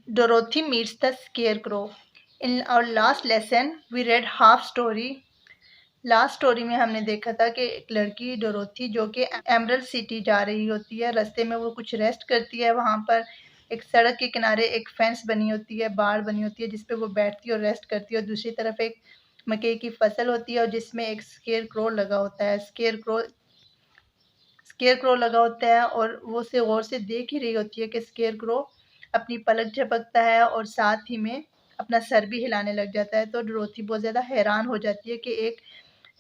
Dorothy meets the Scarecrow. In our last lesson, we read half story. Last story में हमने देखा था कि एक लड़की डोरोथी जो कि एमरल्ड सिटी जा रही होती है, रास्ते में वो कुछ रेस्ट करती है। वहाँ पर एक सड़क के किनारे एक फेंस बनी होती है, बाड़ बनी होती है, जिस पे वो बैठती है और रेस्ट करती है, और दूसरी तरफ एक मकई की फसल होती है और जिसमें एक स्केयर क्रो लगा होता है। स्केयर क्रो लगा होता है और वो उसे गौर से देख ही रही होती है कि स्केयर क्रो अपनी पलक झपकता है और साथ ही में अपना सर भी हिलाने लग जाता है। तो डोरोथी बहुत ज़्यादा हैरान हो जाती है कि एक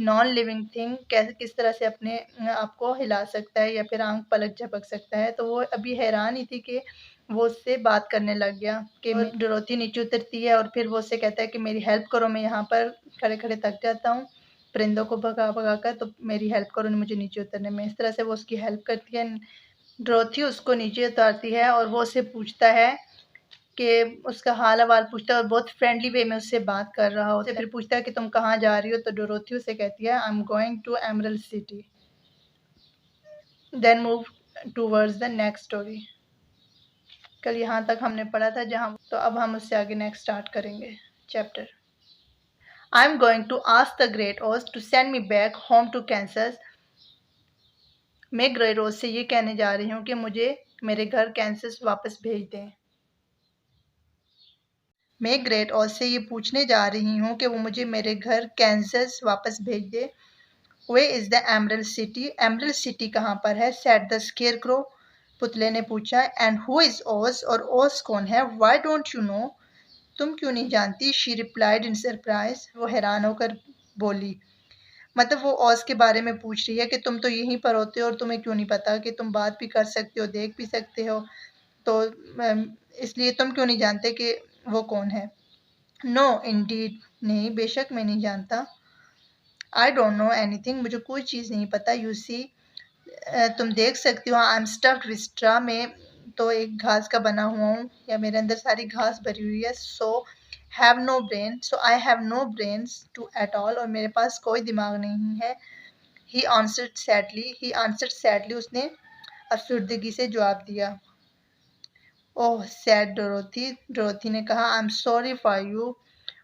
नॉन लिविंग थिंग कैसे किस तरह से अपने आप को हिला सकता है या फिर आंख पलक झपक सकता है। तो वो अभी हैरान ही थी कि वो उससे बात करने लग गया कि डोरोथी नीचे उतरती है और फिर वो उससे कहता है कि मेरी हेल्प करो, मैं यहाँ पर खड़े खड़े थक जाता हूँ परिंदों को भगा भगा कर, तो मेरी हेल्प करो मुझे नीचे उतरने में। इस तरह से वो उसकी हेल्प करती है। डोरोथी उसको नीचे उतारती है और वो उससे पूछता है कि उसका हाल अहवाल पूछता है और बहुत फ्रेंडली वे में उससे बात कर रहा होता है। फिर पूछता है कि तुम कहाँ जा रही हो, तो डोरोथी उसे कहती है I am going to emerald city. Then move towards the next story. कल यहाँ तक हमने पढ़ा था जहाँ, तो अब हम उससे आगे नेक्स्ट स्टार्ट करेंगे chapter. I am going to ask the great Oz to send me back home to Kansas. मैं ग्रेट ओज से ये कहने जा रही हूँ कि मुझे मेरे घर कैंसस वापस भेज दें। मैं ग्रेट ओज से ये पूछने जा रही हूँ कि वो मुझे मेरे घर कैंसस वापस भेज दे। Way is the Emerald City, Emerald City कहाँ पर है, सेड द स्केयरक्रो, पुतले ने पूछा। एंड हु इज ओज, और ओज कौन है, व्हाई डोंट यू नो, तुम क्यों नहीं जानती, शी रिप्लाइड इन सरप्राइज, वो हैरान होकर बोली। मतलब वो ओज के बारे में पूछ रही है कि तुम तो यहीं पर होते हो और तुम्हें क्यों नहीं पता कि तुम बात भी कर सकते हो, देख भी सकते हो, तो इसलिए तुम क्यों नहीं जानते कि वो कौन है। नो इंडीड, नहीं बेशक मैं नहीं जानता। आई डोंट नो एनीथिंग, मुझे कोई चीज़ नहीं पता। यू सी, तुम देख सकती हो, I am stuffed with straw, में तो एक घास का बना हुआ हूँ या मेरे अंदर सारी घास भरी हुई है। So have no brain, so I have no brains to at all, और मेरे पास कोई दिमाग नहीं है। ही आंसर्ड सैडली, उसने अफसुर्दगी से जवाब दिया। ओह सैड डोरोथी, डोरोथी ने कहा, I am sorry for you,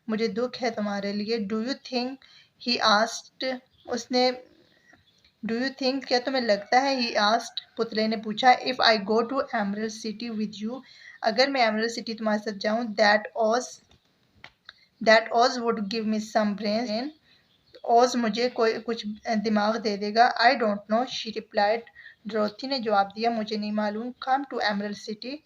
मुझे दुख है तुम्हारे लिए। Do you think, he asked, उसने, डू यू थिंक, क्या तुम्हें लगता है, ही आस्क्ड, पुतले ने पूछा, if I go to emerald city with you, अगर मैं एमरल्ड सिटी तुम्हारे साथ जाऊं, that Oz would give me some brain, Oz मुझे कोई कुछ दिमाग दे देगा। I don't know, she replied, Dorothy ने जवाब दिया, मुझे नहीं मालूम। Come to emerald City,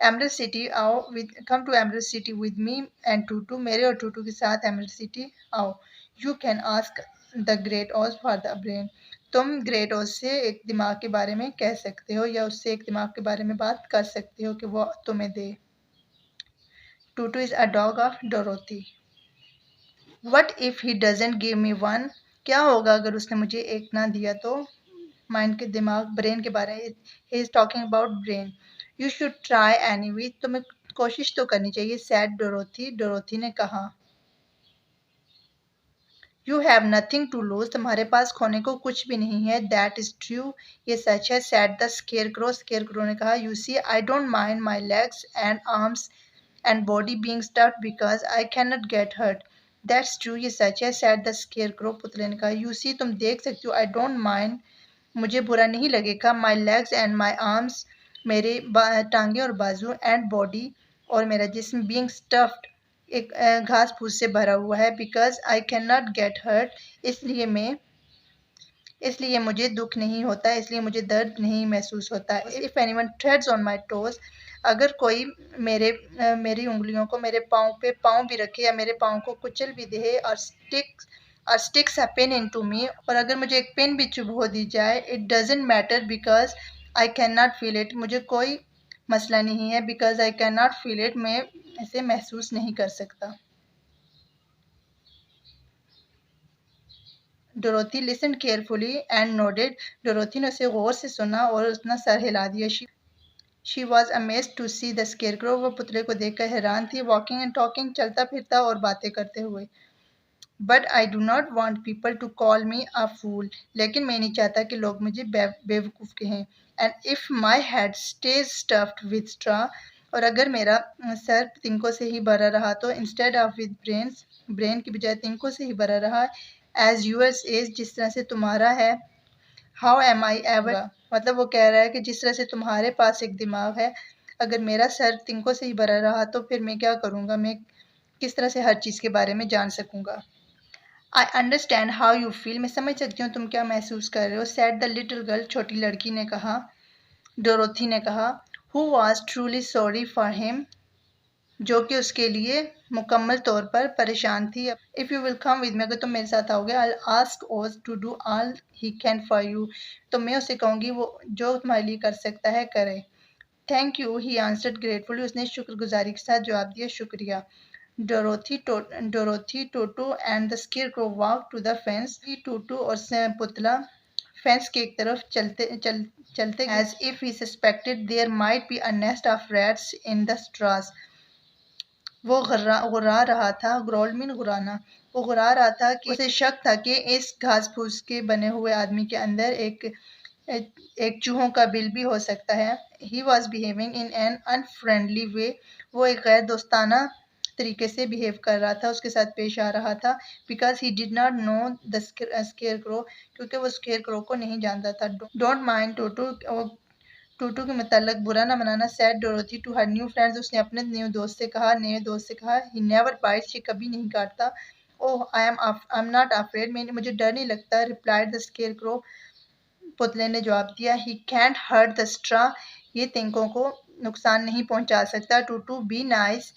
Emerald City आओ, with come to emerald city with me and Toto, मेरे और टूटू के साथ एमरल्ड सिटी आओ। You can ask the great Oz for the brain, तुम ग्रेट ऑज से एक दिमाग के बारे में कह सकते हो या उससे एक दिमाग के बारे में बात कर सकते हो कि वो तुम्हें दे। Toto is a dog of Dorothy. What if he doesn't give me one, क्या होगा अगर उसने मुझे एक ना दिया तो। माइंड के दिमाग, ब्रेन के बारे में, he is talking about brain. You should try anyway, तुम्हें कोशिश तो करनी चाहिए, सैड डोरोथी, डोरोथी ने कहा। You have nothing to lose, तुम्हारे पास खोने को कुछ भी नहीं है। दैट इज ट्रू, ये सच है, सैड द स्केयरक्रो, स्केयरक्रो ने कहा। You see, I don't mind my legs and arms and body being stuffed because I can not get hurt. That's true, ये सच है, सैड द स्केयरक्रो, पुतले ने कहा। यू सी, तुम देख सकती हो, आई डोंट माइंड, मुझे बुरा नहीं लगेगा, माई लेग्स एंड माई आर्म्स, मेरे टांगे और बाजू, एंड बॉडी, और मेरा जिस्म, बीइंग स्टफ्ड, एक घास फूस से भरा हुआ है, because I can not get hurt, इसलिए मैं, इसलिए मुझे दुख नहीं होता, इसलिए मुझे दर्द नहीं महसूस होता। If anyone treads on my toes, अगर कोई मेरी उंगलियों को, मेरे पाँव पे पाँव भी रखे या मेरे पाँव को कुचल भी दे, और sticks a pin into me, और अगर मुझे एक पेन भी चुभो दी जाए, it doesn't matter because I can not feel it, मुझे कोई मसला नहीं है, because I can not feel it, मैं इसे महसूस नहीं कर सकता। Dorothy listened carefully and nodded, Dorothy ने उसे गौर से सुना और अपना सर हिला दिया। She was amazed to see the scarecrow, वो पुतले को देखकर हैरान थी। वॉकिंग एंड टॉकिंग, चलता फिरता और बातें करते हुए। But I do not want people to call me a fool, लेकिन मैं नहीं चाहता कि लोग मुझे बेवकूफ़ कहें। And if my head stays stuffed with straw, और अगर मेरा सर तिनकों से ही भरा रहा तो instead of with brains, brain की बजाय तिनकों से ही भरा रहा, एज यूअर्स इज, जिस तरह से तुम्हारा है, हाउ एम आई एवर, मतलब वो कह रहा है कि जिस तरह से तुम्हारे पास एक दिमाग है, अगर मेरा सर तिनकों से ही भरा रहा तो फिर मैं क्या करूँगा, मैं किस तरह से हर चीज़ के बारे में जान सकूँगा। I understand how you feel, मैं समझ सकती हूँ तुम क्या महसूस कर रहे हो, सैड द लिटिल गर्ल, छोटी लड़की ने कहा, डोरोथी ने कहा, who was truly sorry for him, जो कि उसके लिए मुकम्मल तौर पर परेशान थी। If you will come with me, अगर तुम मेरे साथ आओगे, I ask Oz to do all he can for you, तो मैं उसे कहूँगी वो जो तुम्हारे लिए कर सकता है करे। Thank you, he answered gratefully, उसने शुक्रगुजारी के साथ जवाब दिया, शुक्रिया। Dorothy, Toto and the scarecrow walk to the fence, Toto और पुतला फेंस के एक तरफ चलते as if he suspected there might be a nest of rats in the straws, वो गुर्रा रहा था, ग्रोल मीन गुराना, वो गुर्रा रहा था कि उसे शक था कि इस घास फूस के बने हुए आदमी के अंदर एक चूहों का बिल भी हो सकता है। He was behaving in an unfriendly way, वो एक गैर दोस्ताना तरीके से बिहेव कर रहा था, उसके साथ पेश आ रहा था, because he did not know the square crow, क्योंकि वो स्केयर क्रो को नहीं जानता था। डोंट माइंड टोटो, टूटू के मुताल्लिक बुरा ना मनाना, said Dorothy to her new friends, उसने अपने नए दोस्त से कहा, ही नेवर बाइट्स, ये कभी नहीं काटता। ओह आई एम नॉट अफ्रेड, मुझे डर नहीं लगता, रिप्लाइड द स्केयर क्रो, पुतले ने जवाब दिया, ही कैंट हर्ट द स्ट्रा, ये तिनकों को नुकसान नहीं पहुंचा सकता। टूटू बी नाइस,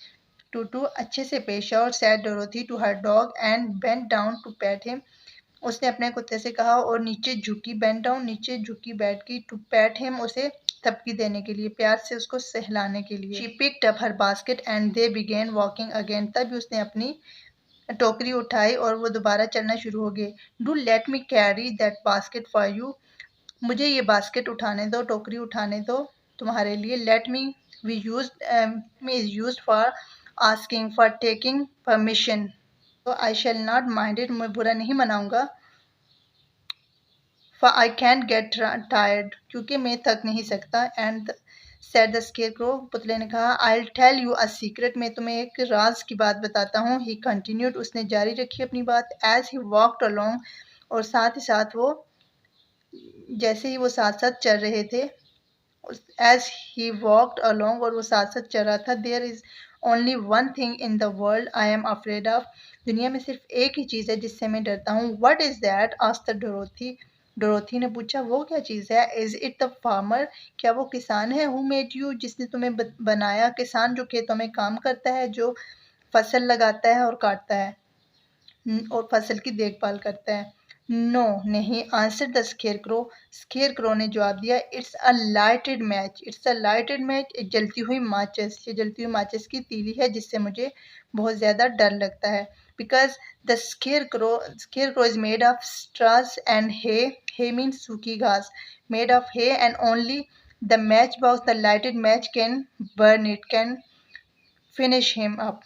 टूटू अच्छे से पेश आओ, said Dorothy to her dog and bent down to pat him, उसने अपने कुत्ते से कहा और नीचे झुकी, बेंट डाउन, नीचे झुकी बैठ की, टू पैट हिम, उसे थपकी देने के लिए, प्यार से उसको सहलाने के लिए। She picked up her basket and they began walking again, तभी उसने अपनी टोकरी उठाई और वो दोबारा चलना शुरू हो गए। Do let me carry that basket for you, मुझे ये बास्केट उठाने दो, टोकरी उठाने दो तुम्हारे लिए। Let me we use me is use for asking for taking permission, तो I shall not mind it, मैं बुरा नहीं मनाऊंगा। For I can't get tired, क्योंकि मैं थक नहीं सकता। And said the scarecrow, पुतले ने कहा, I'll tell you a secret, मैं तुम्हें एक राज की बात बताता हूँ। He continued, उसने जारी रखी अपनी बात, as he walked along, और साथ ही साथ वो, जैसे ही वो साथ साथ चल रहे थे, as he walked along, और वो साथ साथ चल रहा था, there is only one thing in the world I am afraid of, दुनिया में सिर्फ एक ही चीज़ है जिससे मैं डरता हूँ। What is that? asked the Dorothy, Dorothy ने पूछा, वो क्या चीज़ है? इज इट द फार्मर, क्या वो किसान है? हु मेड यू, जिसने तुम्हें बनाया? किसान जो खेतों में काम करता है, जो फसल लगाता है और काटता है, और फसल की देखभाल करता है। नो नहीं, आंसर द स्केयर क्रो ने जवाब दिया, it's a lighted match, it's a lighted match, एक जलती हुई माचिस, ये जलती हुई माचिस की तीली है जिससे मुझे बहुत ज़्यादा डर लगता है। Because the scarecrow is made of straws and hay means सूखी घास, made of hay and only the match box, the lighted match can burn it, can finish him up,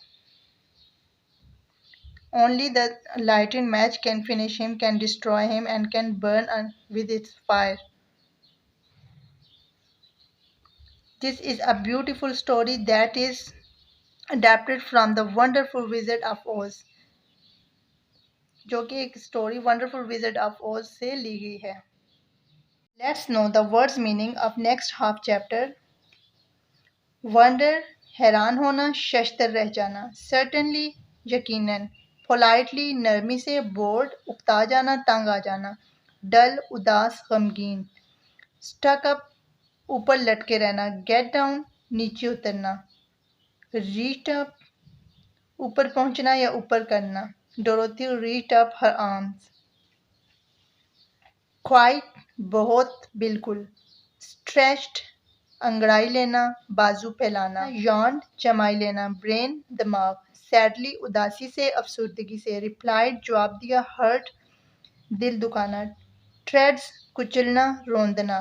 only the lighted match can finish him, can destroy him, and can burn with its fire. This is a beautiful story that is adapted from the Wonderful Wizard of Oz, जो कि एक story wonderful wizard of ओज से ली गई है। Let's know the words meaning of next half chapter. Wonder, हैरान होना, शश्तर रह जाना, सर्टेनली, यकीनन, पोलाइटली, नरमी से, बोर्ड, उकता जाना, तंग आ जाना, डल, उदास, गमगीन, स्टक अप, ऊपर लटके रहना, गेट डाउन, नीचे उतरना, रीच अप, ऊपर पहुंचना या ऊपर करना, Dorothy reach up her arms, quite, बहुत, बिल्कुल, स्ट्रेच्ड, अंगड़ाई लेना, बाजू फैलाना, यॉन, चमाई लेना, ब्रेन, दिमाग, सैडली, उदासी से, अफसुर्दगी से, रिप्लाइड, जवाब दिया, हर्ट, दिल दुखाना, ट्रेड्स, कुचलना, रोंदना,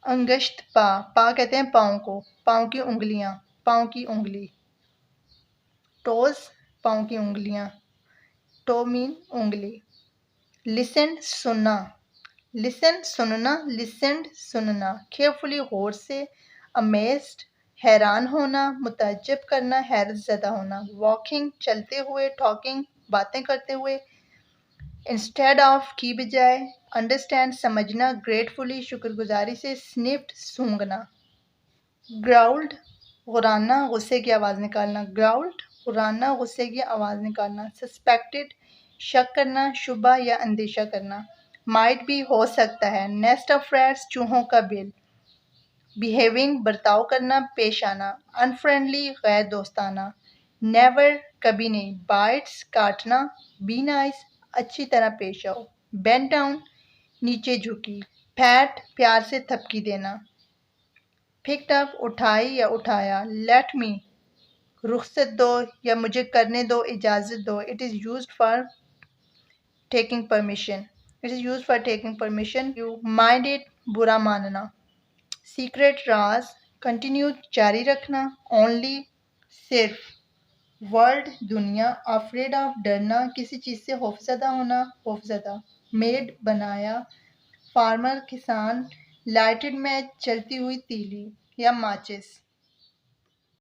अंगश्त, पा कहते हैं पाँव को, पाँव की उंगलियां, पाँव की उंगली, टोज, पाँव की उंगलियां, टो मीन उंगली, लिसन, सुनना, लिसन, सुनना, लिसेंड, सुनना, केयरफुली, गौर से, अमेज्ड, हैरान होना, मुताज्जब करना, हैरत ज़दा होना। वॉकिंग चलते हुए, टॉकिंग बातें करते हुए, इंस्टेड ऑफ की बजाय, अंडरस्टैंड समझना, ग्रेटफुली शुक्रगुजारी से, स्निफ्ड सूंघना। ग्राउल्ड गुराना, गुस्से की आवाज़ निकालना। ग्राउल्ड गुराना, गुस्से की आवाज़ निकालना। सस्पेक्टेड शक करना, शुबा या अंदेशा करना। माइट भी हो सकता है। नेस्ट ऑफ रैट्स, चूहों का बिल। बिहेविंग बर्ताव करना, पेश आना। अनफ्रेंडली गैर दोस्ताना। नेवर कभी नहीं। बाइट्स काटना। बी नाइस अच्छी तरह पेश आओ। बेंड डाउन नीचे झुकी। पैट प्यार से थपकी देना। पिक्ड अप उठाई या उठाया। लेट मी रुख्सत दो या मुझे करने दो, इजाज़त दो। It is used for taking permission. It is used for taking permission. You mind it बुरा मानना। सीक्रेट राज कंटिन्यू जारी रखना। ओनली सिर्फ। वर्ल्ड दुनिया। अफ्रेड ऑफ डरना किसी चीज़ से खौफज़दा होना, खौफज़दा। मेड बनाया। फार्मर किसान। लाइटेड मैच चलती हुई तीली या माचिस।